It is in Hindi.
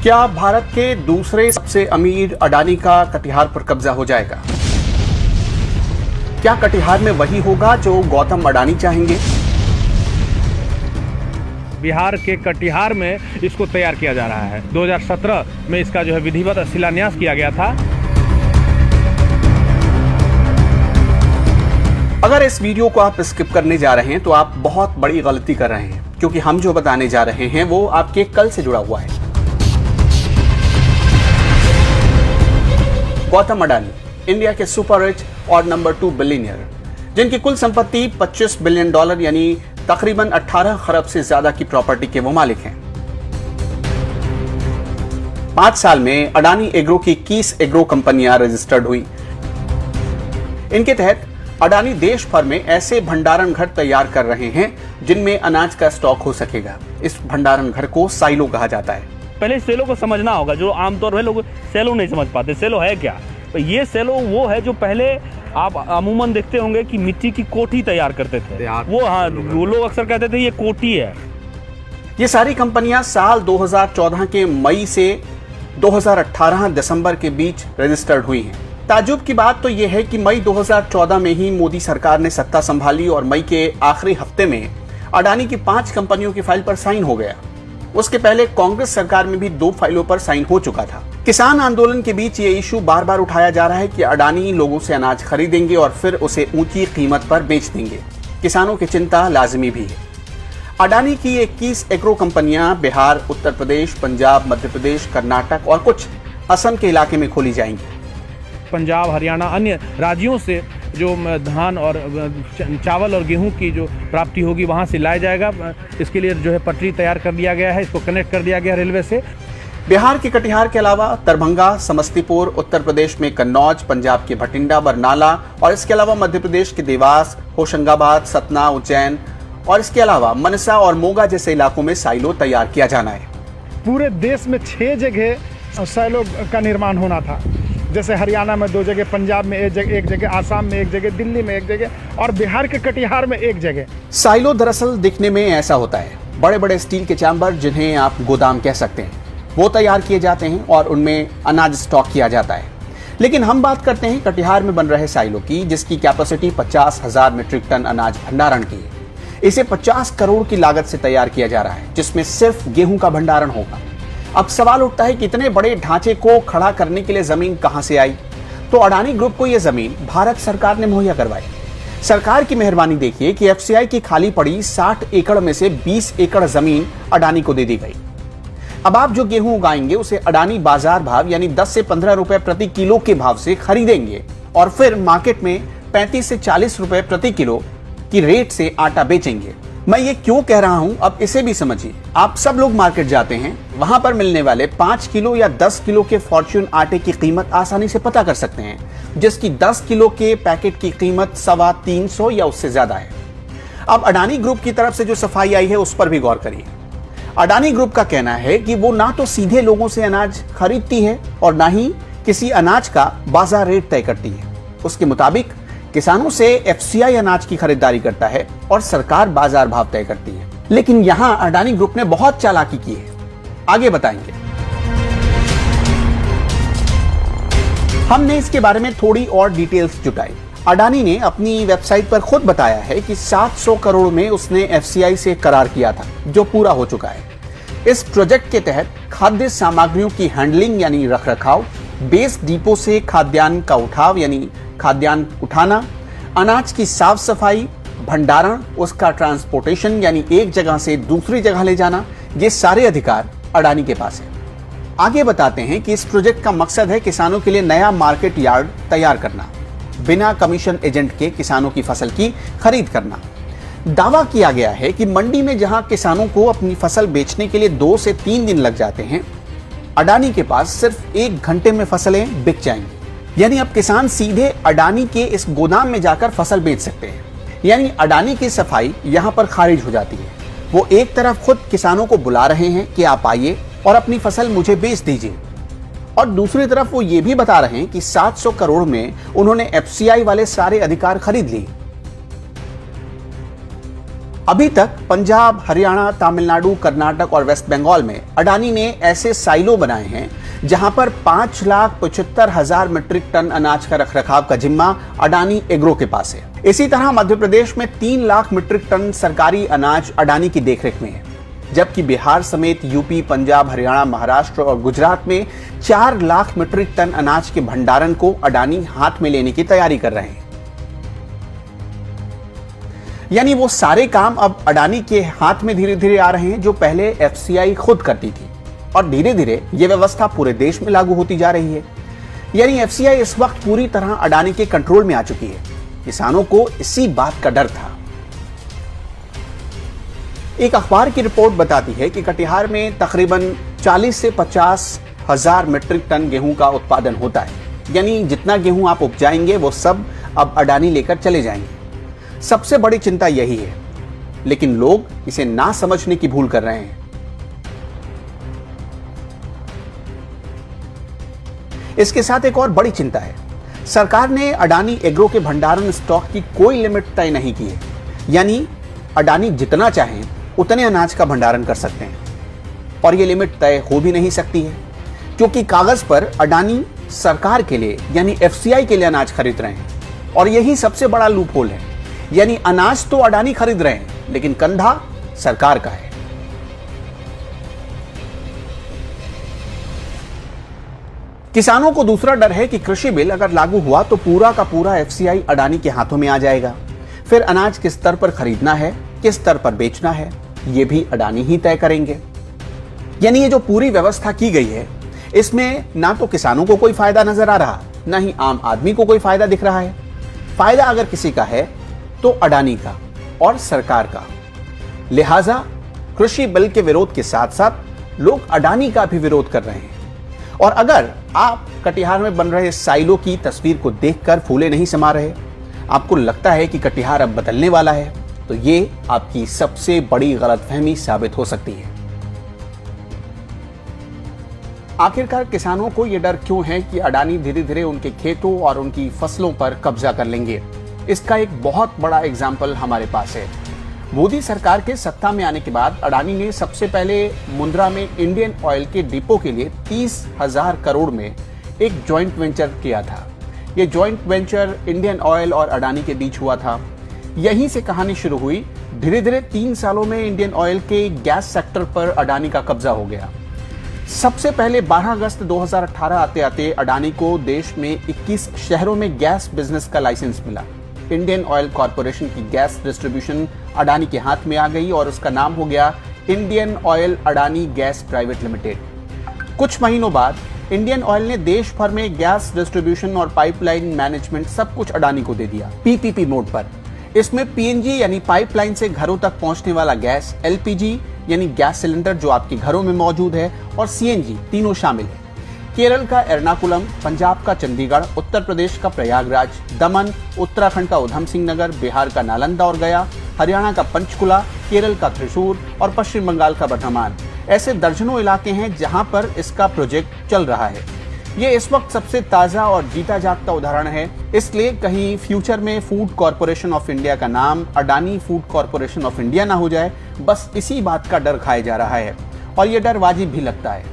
क्या भारत के दूसरे सबसे अमीर अडानी का कटिहार पर कब्जा हो जाएगा? क्या कटिहार में वही होगा जो गौतम अडानी चाहेंगे? बिहार के कटिहार में इसको तैयार किया जा रहा है। 2017 में इसका जो है विधिवत शिलान्यास किया गया था। अगर इस वीडियो को आप स्किप करने जा रहे हैं तो आप बहुत बड़ी गलती कर रहे हैं, क्योंकि हम जो बताने जा रहे हैं वो आपके कल से जुड़ा हुआ है। गौतम अडानी, इंडिया के सुपर रिच और नंबर 2 बिलियनियर, जिनकी कुल संपत्ति $25 बिलियन यानी तकरीबन 18 खरब से ज्यादा की प्रॉपर्टी के वो मालिक हैं। 5 साल में अडानी एग्रो की 21 एग्रो कंपनियां रजिस्टर्ड हुई। इनके तहत अडानी देश भर में ऐसे भंडारण घर तैयार कर रहे हैं जिनमें अनाज का स्टॉक हो सकेगा। इस भंडारण घर को साइलो कहा जाता है। पहले सेलो को समझना होगा, जो आमतौर पर लोग सेलो नहीं समझ पाते। सेलो है क्या? तो ये सेलो वो है जो पहले आप अमूमन देखते होंगे कि मिट्टी की कोठी तैयार करते थे। वो लोग अक्सर कहते थे ये कोठी है। ये सारी कंपनियां साल 2014 के मई से 2018 दिसंबर के बीच रजिस्टर्ड हुई हैं। ताज्जुब की बात तो यह है कि मई 2014 में ही मोदी सरकार ने सत्ता संभाली और मई के आखिरी हफ्ते में अडानी की 5 कंपनियों की फाइल पर साइन हो गया। उसके पहले कांग्रेस सरकार में भी 2 फाइलों पर साइन हो चुका था। किसान आंदोलन के बीच ये इशू बार बार उठाया जा रहा है कि अडानी लोगों से अनाज खरीदेंगे और फिर उसे ऊंची कीमत पर बेच देंगे। किसानों की चिंता लाजमी भी है। अडानी की 21 एग्रो कंपनियां बिहार, उत्तर प्रदेश, पंजाब, मध्य प्रदेश, कर्नाटक और कुछ असम के इलाके में खोली जाएंगी। पंजाब, हरियाणा, अन्य राज्यों से जो धान और चावल और गेहूं की जो प्राप्ति होगी वहां से लाया जाएगा। इसके लिए जो है पटरी तैयार कर दिया गया है, इसको कनेक्ट कर दिया गया रेलवे से। बिहार के कटिहार के अलावा दरभंगा, समस्तीपुर, उत्तर प्रदेश में कन्नौज, पंजाब के भटिंडा, बरनाला और इसके अलावा मध्य प्रदेश के देवास, होशंगाबाद, सतना, उज्जैन और इसके अलावा मनसा और मोगा जैसे इलाकों में साइलो तैयार किया जाना है। पूरे देश में 6 जगह साइलो का निर्माण होना था। जैसे हरियाणा में 2 जगह, पंजाब में एक जगह, आसाम में 1 जगह, दिल्ली में 1 जगह और बिहार के कटिहार में 1 जगह। साइलो दरअसल दिखने में ऐसा होता है। बड़े बड़े स्टील के चैम्बर, जिन्हें आप गोदाम कह सकते हैं, वो तैयार किए जाते हैं और उनमें अनाज स्टॉक किया जाता है। लेकिन हम बात करते हैं कटिहार में बन रहे साइलो की, जिसकी कैपेसिटी 50,000 मीट्रिक टन अनाज भंडारण की है। इसे 50 करोड़ की लागत से तैयार किया जा रहा है, जिसमें सिर्फ गेहूं का भंडारण होगा। अब सवाल उठता है कि इतने बड़े ढांचे को खड़ा करने के लिए जमीन कहां से आई? तो अडानी ग्रुप को यह जमीन भारत सरकार ने मुहैया करवाई। सरकार की मेहरबानी देखिए कि एफसीआई की खाली पड़ी 60 एकड़ में से 20 एकड़ जमीन अडानी को दे दी गई। अब आप जो गेहूं उगाएंगे उसे अडानी बाजार भाव यानी 10 से 15 रुपए प्रति किलो के भाव से खरीदेंगे और फिर मार्केट में 35 से 40 रुपए प्रति किलो की रेट से आटा बेचेंगे। मैं ये क्यों कह रहा हूं, अब इसे भी समझिए। आप सब लोग मार्केट जाते हैं, वहां पर मिलने वाले 5 किलो या 10 किलो के फॉर्च्यून आटे की कीमत आसानी से पता कर सकते हैं, जिसकी 10 किलो के पैकेट की कीमत 350 या उससे ज्यादा है। अब अडानी ग्रुप की तरफ से जो सफाई आई है उस पर भी गौर करिए। अडानी ग्रुप का कहना है कि वो ना तो सीधे लोगों से अनाज खरीदती है और ना ही किसी अनाज का बाजार रेट तय करती है। उसके मुताबिक किसानों से एफसीआई अनाज की खरीदारी करता है और सरकार बाजार भाव तय करती है। लेकिन यहां अडानी ग्रुप ने बहुत चालाकी की है, आगे बताएंगे। हमने इसके बारे में थोड़ी और डिटेल्स जुटाई। अडानी ने अपनी वेबसाइट पर खुद बताया है कि 700 करोड़ में उसने एफसीआई से करार किया था, जो पूरा हो चुका है। इस प्रोजेक्ट के तहत खाद्य सामग्रियों की हैंडलिंग यानी रखरखाव, बेस डिपो से खाद्यान्न का उठाव यानी खाद्यान्न उठाना, अनाज की साफ सफाई, भंडारण, उसका ट्रांसपोर्टेशन यानी एक जगह से दूसरी जगह ले जाना, ये सारे अधिकार अडानी के पास है। आगे बताते हैं कि इस प्रोजेक्ट का मकसद है किसानों के लिए नया मार्केट यार्ड तैयार करना, बिना कमीशन एजेंट के किसानों की फसल की खरीद करना। दावा किया गया है कि मंडी में जहां किसानों को अपनी फसल बेचने के लिए 2 से 3 दिन लग जाते हैं, अडानी के पास सिर्फ 1 घंटे में फसलें बिक जाएंगी। यानी अब किसान सीधे अडानी के इस गोदाम में जाकर फसल बेच सकते हैं। यानी अडानी की सफाई यहां पर खारिज हो जाती है। वो एक तरफ खुद किसानों को बुला रहे हैं कि आप आइए और अपनी फसल मुझे बेच दीजिए, और दूसरी तरफ वो ये भी बता रहे हैं कि 700 करोड़ में उन्होंने एफसीआई वाले सारे अधिकार खरीद लिए। अभी तक पंजाब, हरियाणा, तमिलनाडु, कर्नाटक और वेस्ट बंगाल में अडानी ने ऐसे साइलो बनाए हैं जहां पर 5,75,000 मीट्रिक टन अनाज का रखरखाव का जिम्मा अडानी एग्रो के पास है। इसी तरह मध्य प्रदेश में 3 लाख मीट्रिक टन सरकारी अनाज अडानी की देखरेख में है, जबकि बिहार समेत यूपी, पंजाब, हरियाणा, महाराष्ट्र और गुजरात में 4 लाख मीट्रिक टन अनाज के भंडारण को अडानी हाथ में लेने की तैयारी कर रहे हैं। यानी वो सारे काम अब अडानी के हाथ में धीरे धीरे आ रहे हैं जो पहले एफसीआई खुद करती थी, और धीरे धीरे ये व्यवस्था पूरे देश में लागू होती जा रही है। यानी एफसीआई इस वक्त पूरी तरह अडानी के कंट्रोल में आ चुकी है। किसानों को इसी बात का डर था। एक अखबार की रिपोर्ट बताती है कि कटिहार में तकरीबन 40 से 50 हजार मीट्रिक टन गेहूं का उत्पादन होता है। यानी जितना गेहूं आप उपजाएंगे वो सब अब अडानी लेकर चले जाएंगे। सबसे बड़ी चिंता यही है, लेकिन लोग इसे ना समझने की भूल कर रहे हैं। इसके साथ एक और बड़ी चिंता है। सरकार ने अडानी एग्रो के भंडारण स्टॉक की कोई लिमिट तय नहीं की है। यानी अडानी जितना चाहें उतने अनाज का भंडारण कर सकते हैं, और ये लिमिट तय हो भी नहीं सकती है, क्योंकि कागज पर अडानी सरकार के लिए यानी एफसीआई के लिए अनाज खरीद रहे हैं, और यही सबसे बड़ा लूपहोल है। यानी अनाज तो अडानी खरीद रहे हैं, लेकिन कंधा सरकार का है। किसानों को दूसरा डर है कि कृषि बिल अगर लागू हुआ तो पूरा का पूरा एफसीआई अडानी के हाथों में आ जाएगा। फिर अनाज किस स्तर पर खरीदना है, किस स्तर पर बेचना है, यह भी अडानी ही तय करेंगे। यानी ये जो पूरी व्यवस्था की गई है, इसमें ना तो किसानों को कोई फायदा नजर आ रहा, ना ही आम आदमी को कोई फायदा दिख रहा है। फायदा अगर किसी का है तो अडानी का और सरकार का। लिहाजा कृषि बिल के विरोध के साथ साथ लोग अडानी का भी विरोध कर रहे हैं। और अगर आप कटिहार में बन रहे साइलो की तस्वीर को देखकर फूले नहीं समा रहे, आपको लगता है कि कटिहार अब बदलने वाला है, तो ये आपकी सबसे बड़ी गलतफहमी साबित हो सकती है। आखिरकार किसानों को यह डर क्यों है कि अडानी धीरे धीरे उनके खेतों और उनकी फसलों पर कब्जा कर लेंगे? इसका एक बहुत बड़ा एग्जाम्पल हमारे पास है। मोदी सरकार के सत्ता में आने के बाद अडानी ने सबसे पहले मुंद्रा में इंडियन ऑयल के डिपो के लिए 30,000 करोड़ में एक जॉइंट वेंचर किया था। यह जॉइंट वेंचर इंडियन ऑयल और अडानी के बीच हुआ था। यहीं से कहानी शुरू हुई। धीरे धीरे 3 सालों में इंडियन ऑयल के गैस सेक्टर पर अडानी का कब्जा हो गया। सबसे पहले 12 अगस्त 2018 आते आते अडानी को देश में 21 शहरों में गैस बिजनेस का लाइसेंस मिला। इंडियन ऑयल कॉरपोरेशन की गैस डिस्ट्रीब्यूशन अडानी के हाथ में आ गई और उसका नाम हो गया Indian oil Adani gas private limited. कुछ महीनों बाद इंडियन ऑयल ने देश भर में गैस डिस्ट्रीब्यूशन और पाइपलाइन मैनेजमेंट सब कुछ अडानी को दे दिया, पीपीपी मोड पर। इसमें पीएनजी यानी पाइपलाइन से घरों तक पहुंचने वाला गैस, एलपीजी यानी गैस सिलेंडर जो आपके घरों में मौजूद है, और सीएनजी तीनों शामिल है। केरल का एर्नाकुलम, पंजाब का चंडीगढ़, उत्तर प्रदेश का प्रयागराज, दमन, उत्तराखंड का उधम सिंह नगर, बिहार का नालंदा और गया, हरियाणा का पंचकुला, केरल का त्रिशूर और पश्चिम बंगाल का बर्धमान। ऐसे दर्जनों इलाके हैं जहां पर इसका प्रोजेक्ट चल रहा है। ये इस वक्त सबसे ताज़ा और जीता जागता उदाहरण है। इसलिए कहीं फ्यूचर में फूड कॉरपोरेशन ऑफ इंडिया का नाम Adani food corporation of India ना हो जाए, बस इसी बात का डर खाया जा रहा है, और ये डर वाजिब भी लगता है।